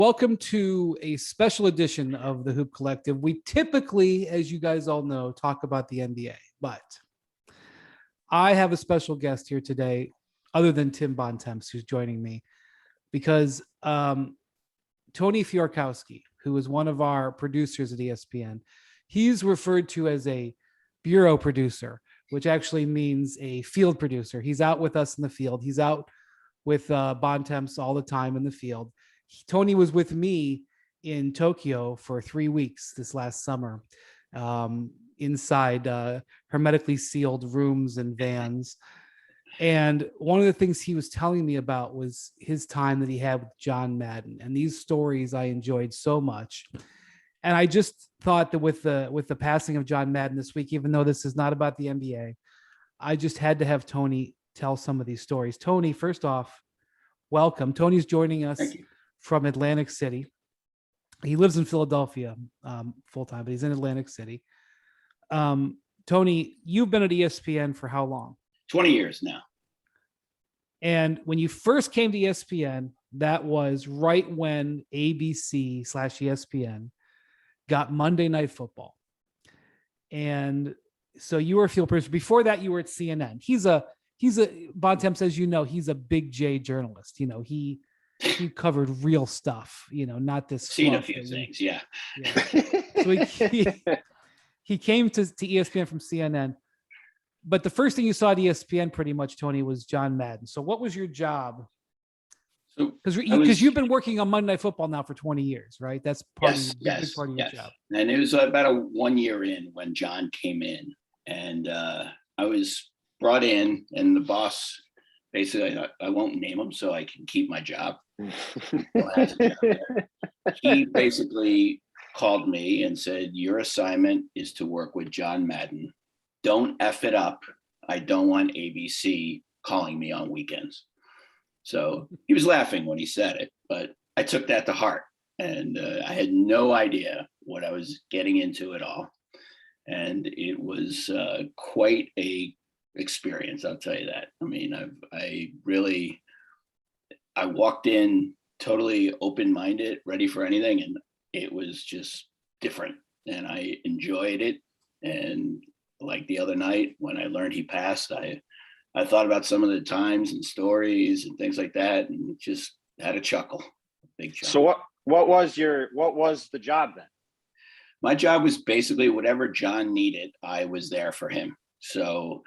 Welcome to a special edition of the Hoop Collective. We typically, as you guys all know, talk about the NBA, but I have a special guest here today, other than Tim Bontemps, who's joining me, because Tony Florkowski, who is one of our producers at ESPN, he's referred to as a bureau producer, which actually means a field producer. He's out with us in the field. He's out with Bontemps all the time in the field. Tony was with me in Tokyo for 3 weeks this last summer, inside hermetically sealed rooms and vans. And one of the things he was telling me about was his time that he had with John Madden. And these stories I enjoyed so much. And I just thought that with the passing of John Madden this week, even though this is not about the NBA, I just had to have Tony tell some of these stories. Tony, first off, welcome. Tony's joining us from Atlantic City. He lives in Philadelphia full time, but he's in Atlantic City. Tony, you've been at ESPN for how long? 20 years now. And when you first came to ESPN, that was right when ABC/ESPN got Monday Night Football. And so you were a field person. Before that, you were at CNN. He's a Bontemps, as you know, he's a big J journalist. You know, he covered real stuff, you know, not this. Seen a few things. Yeah. So he came to ESPN from CNN, but the first thing you saw at ESPN pretty much, Tony, was John Madden. So what was your job? Because you've been working on Monday Night Football now for 20 years, right? That's part of your job. And it was about a 1 year in when John came in, and I was brought in, and the boss, basically, I won't name him so I can keep my job. He basically called me and said, your assignment is to work with John Madden. Don't F it up. I don't want ABC calling me on weekends. So he was laughing when he said it, but I took that to heart, and I had no idea what I was getting into at all. And it was quite a experience, I'll tell you that. I mean, I walked in totally open-minded, ready for anything, and it was just different, and I enjoyed it. And like the other night when I learned he passed, I thought about some of the times and stories and things like that, and just had a chuckle, a big chuckle. So what was the job then? My job was basically whatever John needed, I was there for him. So,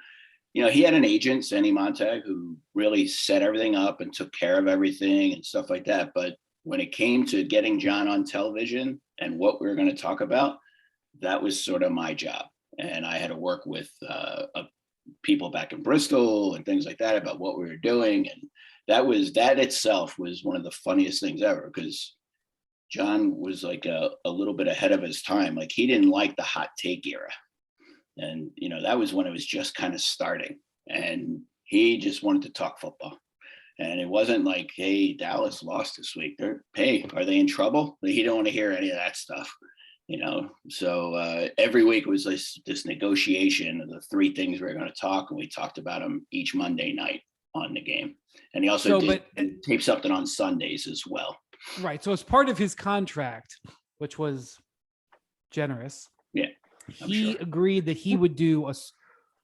you know, he had an agent, Sandy Montag, who really set everything up and took care of everything and stuff like that. But when it came to getting John on television and what we were going to talk about, that was sort of my job. And I had to work with people back in Bristol and things like that about what we were doing. And that itself was one of the funniest things ever, because John was like a little bit ahead of his time. Like, he didn't like the hot take era. And, you know, that was when it was just kind of starting, and he just wanted to talk football. And it wasn't like, hey, Dallas lost this week. Hey, are they in trouble? He didn't want to hear any of that stuff, you know? So every week was this negotiation of the three things we were going to talk. And we talked about them each Monday night on the game. And he also did tape something on Sundays as well. Right. So as part of his contract, which was generous. Yeah. He agreed that he would do a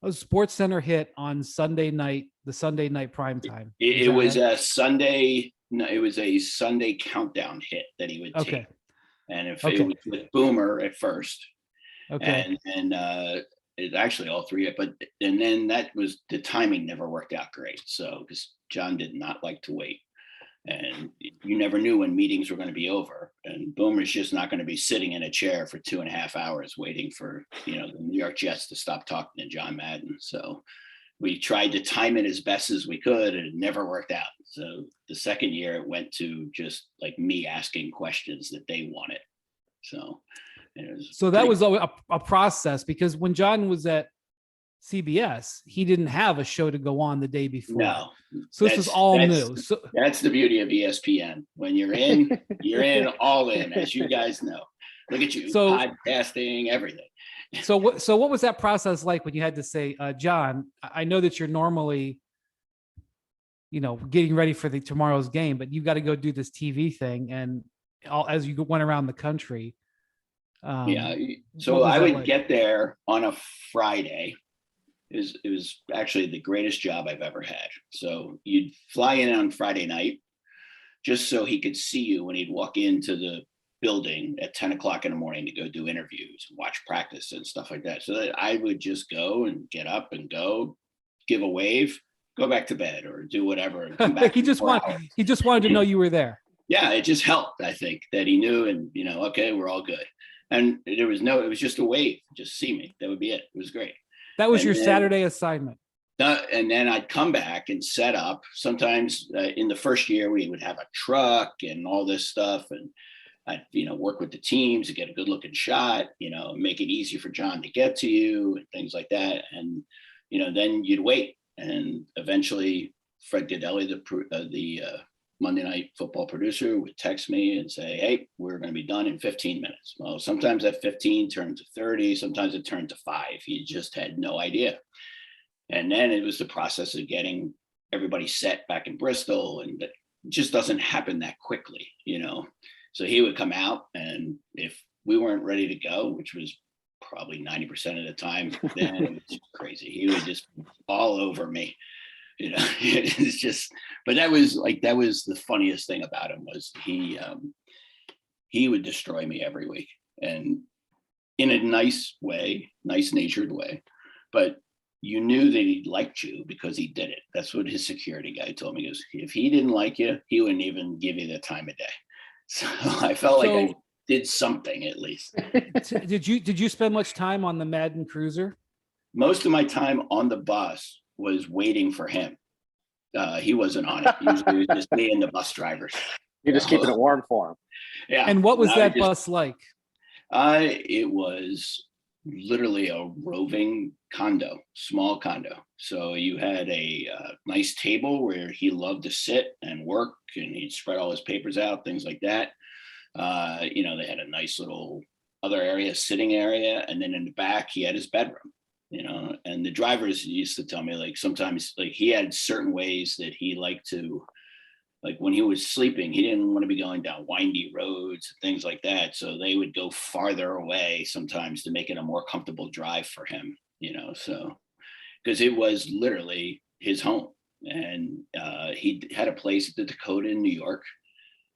SportsCenter Hit on Sunday night, the Sunday night primetime. It was a Sunday. No, it was a Sunday countdown hit that he would take. And it was with Boomer at first. Okay. And it actually all three, and then the timing never worked out great. So, because John did not like to wait. And you never knew when meetings were going to be over, and Boomer's just not going to be sitting in a chair for 2.5 hours waiting for, you know, the New York Jets to stop talking to John Madden. So we tried to time it as best as we could, and it never worked out. So the second year it went to just like me asking questions that they wanted. So that was a process, because when John was at CBS, he didn't have a show to go on the day before. No. So this is all new. So that's the beauty of ESPN. When you're in, you're in, all in, as you guys know. Look at you, podcasting, everything. So what was that process like when you had to say, John, I know that you're normally, you know, getting ready for tomorrow's game, but you got to go do this TV thing. And all as you went around the country. Yeah. What So was I that would like? get there on a Friday. It was actually the greatest job I've ever had. So you'd fly in on Friday night just so he could see you when he'd walk into the building at 10 o'clock in the morning to go do interviews and watch practice and stuff like that. So that I would just go and get up and go, give a wave, go back to bed or do whatever and come back he in just 4 hours. he just wanted to know you were there. Yeah, it just helped, I think, that he knew and, okay, we're all good. And it was just a wave, just see me. That would be it. It was great. That was And your then- Saturday assignment. And then I'd come back and set up. Sometimes in the first year, we would have a truck and all this stuff. And I'd, work with the teams to get a good looking shot, make it easy for John to get to you and things like that. And, then you'd wait. And eventually Fred Godelli, the Monday Night Football producer, would text me and say, hey, we're going to be done in 15 minutes. Well, sometimes that 15 turned to 30, sometimes it turned to 5. He just had no idea. And then it was the process of getting everybody set back in Bristol, and it just doesn't happen that quickly, So he would come out, and if we weren't ready to go, which was probably 90% of the time, then it was crazy. He would just all over me, It's just. But that was the funniest thing about him was he would destroy me every week, and in a nice way, nice natured way, but you knew that he liked you because he did it. That's what his security guy told me. He goes, if he didn't like you, he wouldn't even give you the time of day. So I felt like I did something at least. Did you spend much time on the Madden Cruiser? Most of my time on the bus was waiting for him. He wasn't on it. Usually it was just me and the bus drivers. You're just keeping it warm for him. Yeah. And what was that bus like? It was literally a roving condo, small condo. So you had a nice table where he loved to sit and work, and he'd spread all his papers out, things like that. They had a nice little other area, sitting area, and then in the back he had his bedroom. And the drivers used to tell me, like, sometimes, like, he had certain ways that he liked to, like, when he was sleeping, he didn't want to be going down windy roads and things like that. So they would go farther away sometimes to make it a more comfortable drive for him, so because it was literally his home. And he had a place at the Dakota in New York.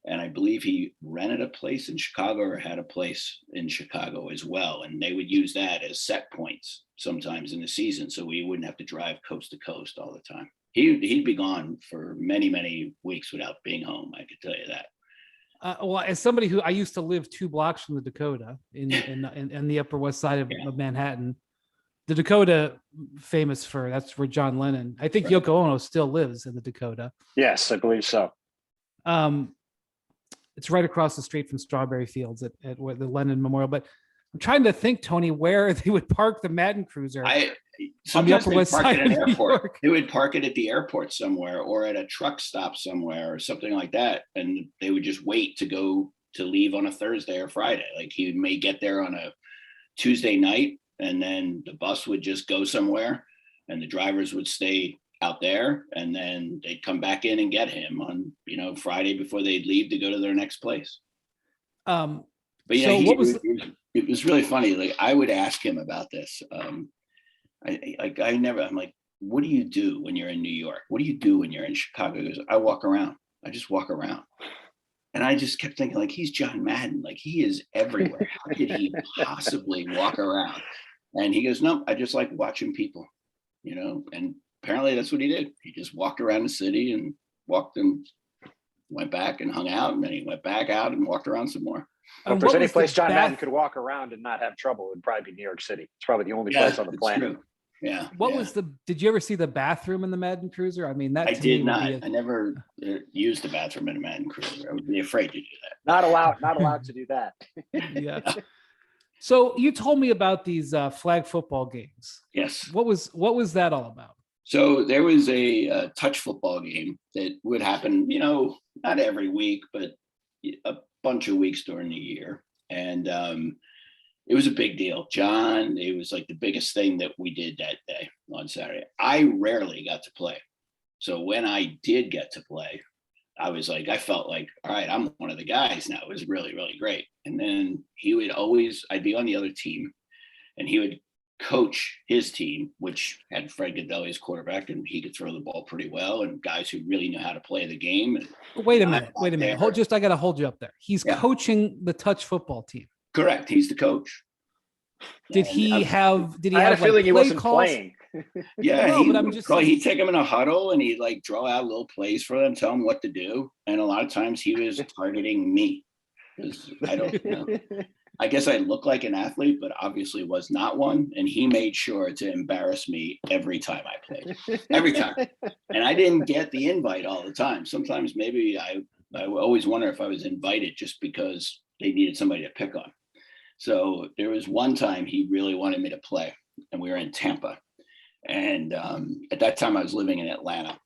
And I believe he rented a place in Chicago or had a place in Chicago as well. And they would use that as set points sometimes in the season, so we wouldn't have to drive coast to coast all the time. He'd be gone for many, many weeks without being home. I could tell you that. Well, as somebody who I used to live 2 blocks from the Dakota in the Upper West Side of Manhattan, the Dakota, famous for, that's where John Lennon, I think, right. Yoko Ono still lives in the Dakota. Yes, I believe so. It's right across the street from Strawberry Fields at where the Lennon Memorial. But I'm trying to think, Tony, where they would park the Madden Cruiser. On the Upper West Side of New York. They would park it at the airport somewhere, or at a truck stop somewhere, or something like that. And they would just wait to leave on a Thursday or Friday. Like, he may get there on a Tuesday night, and then the bus would just go somewhere, and the drivers would stay out there, and then they'd come back in and get him on, Friday before they'd leave to go to their next place. But yeah, so it was really funny. Like, I would ask him about this. I'm like, what do you do when you're in New York? What do you do when you're in Chicago? He goes, I walk around. I just walk around. And I just kept thinking, like, he's John Madden. Like, he is everywhere. How could he possibly walk around? And he goes, no, I just like watching people, and apparently that's what he did. He just walked around the city and walked and went back and hung out, and then he went back out and walked around some more. Well, if there's any place John Madden could walk around and not have trouble, it would probably be New York City. It's probably the only place on the planet. True. Yeah. Did you ever see the bathroom in the Madden Cruiser? I mean, I did not. I never used the bathroom in a Madden Cruiser. I would be afraid to do that. Not allowed to do that. Yeah. So you told me about these flag football games. Yes. What was that all about? So there was a touch football game that would happen, not every week, but a bunch of weeks during the year. And it was a big deal. John, it was like the biggest thing that we did that day on Saturday. I rarely got to play. So when I did get to play, I was like, I felt like, all right, I'm one of the guys now. It was really, really great. And then I'd be on the other team, and he would coach his team, which had Fred Godelli as quarterback, and he could throw the ball pretty well, and guys who really knew how to play the game. And Wait a minute. I got to hold you up there. He's coaching the touch football team. Correct. He's the coach. Did he have a feeling he wasn't playing. Yeah, no, but I'm just saying. He'd take them in a huddle and he'd like draw out little plays for them, tell them what to do. And a lot of times he was targeting me. I don't know. I guess I look like an athlete, but obviously was not one. And he made sure to embarrass me every time I played. Every time. And I didn't get the invite all the time. Sometimes maybe I always wonder if I was invited just because they needed somebody to pick on. So there was one time he really wanted me to play, and we were in Tampa. And at that time I was living in Atlanta,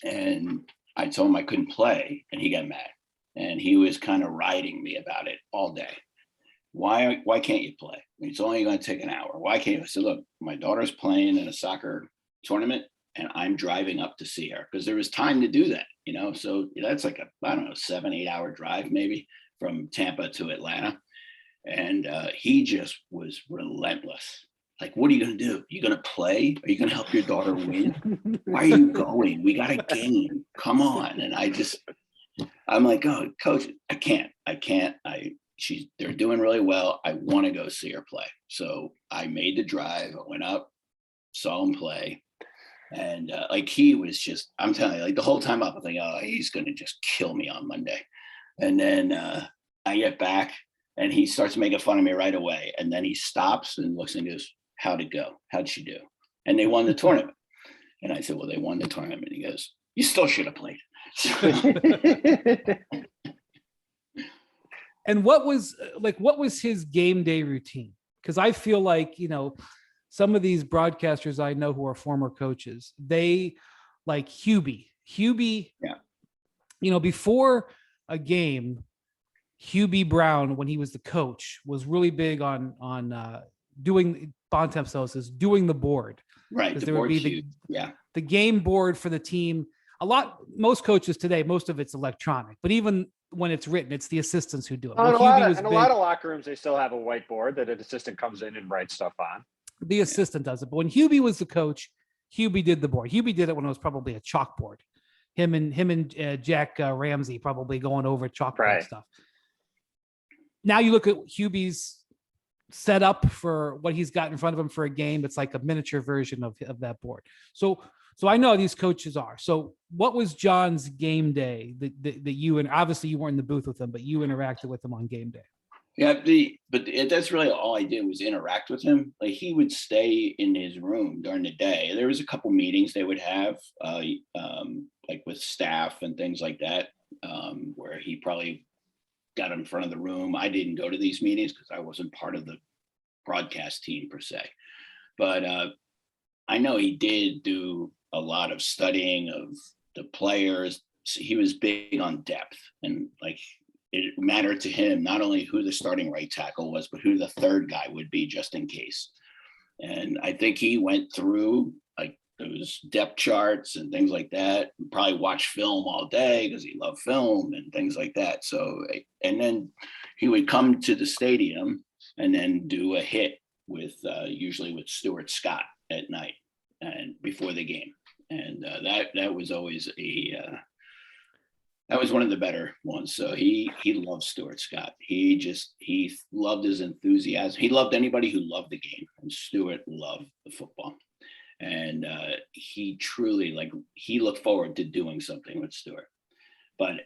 and I told him I couldn't play, and he got mad, and he was kind of riding me about it all day. Why can't you play? It's only going to take an hour. Why can't you? I said, look, my daughter's playing in a soccer tournament, and I'm driving up to see her, because there was time to do that, so that's like I don't know, 7-8 hour drive maybe from Tampa to Atlanta. And he just was relentless. Like, what are you going to do? You going to play? Are you going to help your daughter win? Why are you going? We got a game. Come on. And I'm like, oh, coach, I can't. They're doing really well. I want to go see her play. So I made the drive. I went up, saw him play. And he was just, I'm telling you, like the whole time up, I'm thinking, oh, he's going to just kill me on Monday. And then I get back, and he starts making fun of me right away. And then he stops and looks and goes, how'd it go? How'd she do? And they won the tournament. And I said, well, they won the tournament. And he goes, you still should have played. And what was his game day routine? Because I feel like, some of these broadcasters I know who are former coaches, they like Hubie, before a game, Hubie Brown, when he was the coach, was really big on doing Bontemps doing the board. Right. There would be the game board for the team. Most coaches today, most of it's electronic, but even when it's written, it's the assistants who do it. In a lot of locker rooms, they still have a whiteboard that an assistant comes in and writes stuff on. The assistant does it. But when Hubie was the coach, Hubie did the board. Hubie did it when it was probably a chalkboard. Him and Jack Ramsey probably going over chalkboard stuff. Now you look at Hubie's setup for what he's got in front of him for a game. It's like a miniature version of that board. So I know these coaches are. So what was John's game day that you, and obviously you weren't in the booth with him, but you interacted with him on game day? Yeah, that's really all I did was interact with him. Like he would stay in his room during the day. There was a couple meetings they would have, like with staff and things like that, where he probably got in front of the room. I didn't go to these meetings because I wasn't part of the broadcast team per se, but I know he did do a lot of studying of the players. He was big on depth, and like it mattered to him not only who the starting right tackle was, but who the third guy would be just in case. And I think he went through like those depth charts and things like that, and probably watched film all day because he loved film and things like that. So, and then he would come to the stadium and then do a hit with usually with Stuart Scott at night and before the game. And that was always that was one of the better ones. So he loved Stuart Scott. He loved his enthusiasm. He loved anybody who loved the game, and Stuart loved the football. And he truly he looked forward to doing something with Stuart, but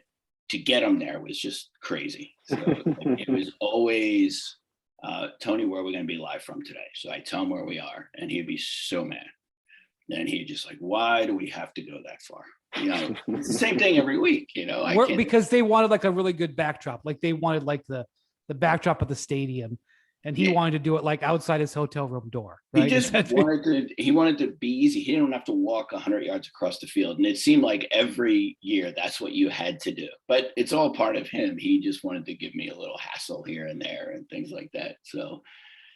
to get him there was just crazy. So it was always, Tony, where are we going to be live from today? So I tell him where we are, and he'd be so mad. Then he'd just like, why do we have to go that far? It's the same thing every week, because they wanted like a really good backdrop. Like they wanted like the backdrop of the stadium, and he wanted to do it like outside his hotel room door. Right? He wanted to be easy. He didn't have to walk 100 yards across the field. And it seemed like every year that's what you had to do, but it's all part of him. He just wanted to give me a little hassle here and there and things like that. So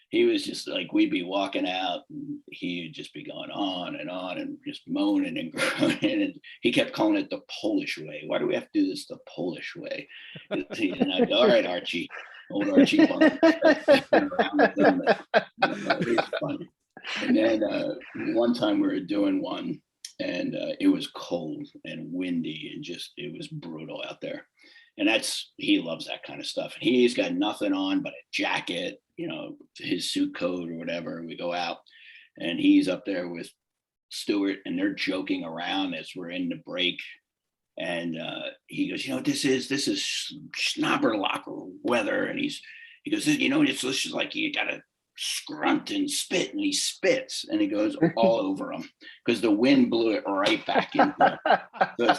he was just like, we'd be walking out and he'd just be going on and just moaning and groaning. And he kept calling it the Polish way. Why do we have to do this the Polish way? And I'd go, all right, Archie, old Archie. It's funny. And then one time we were doing one and it was cold and windy and just, it was brutal out there. And he loves that kind of stuff. And he's got nothing on but a jacket, his suit coat or whatever. We go out and he's up there with Stuart and they're joking around as we're in the break. And he goes, this is Schnabberlocker weather. And he goes, it's just like you got to scrunt and spit. And he spits and he goes all over him because the wind blew it right back in there. So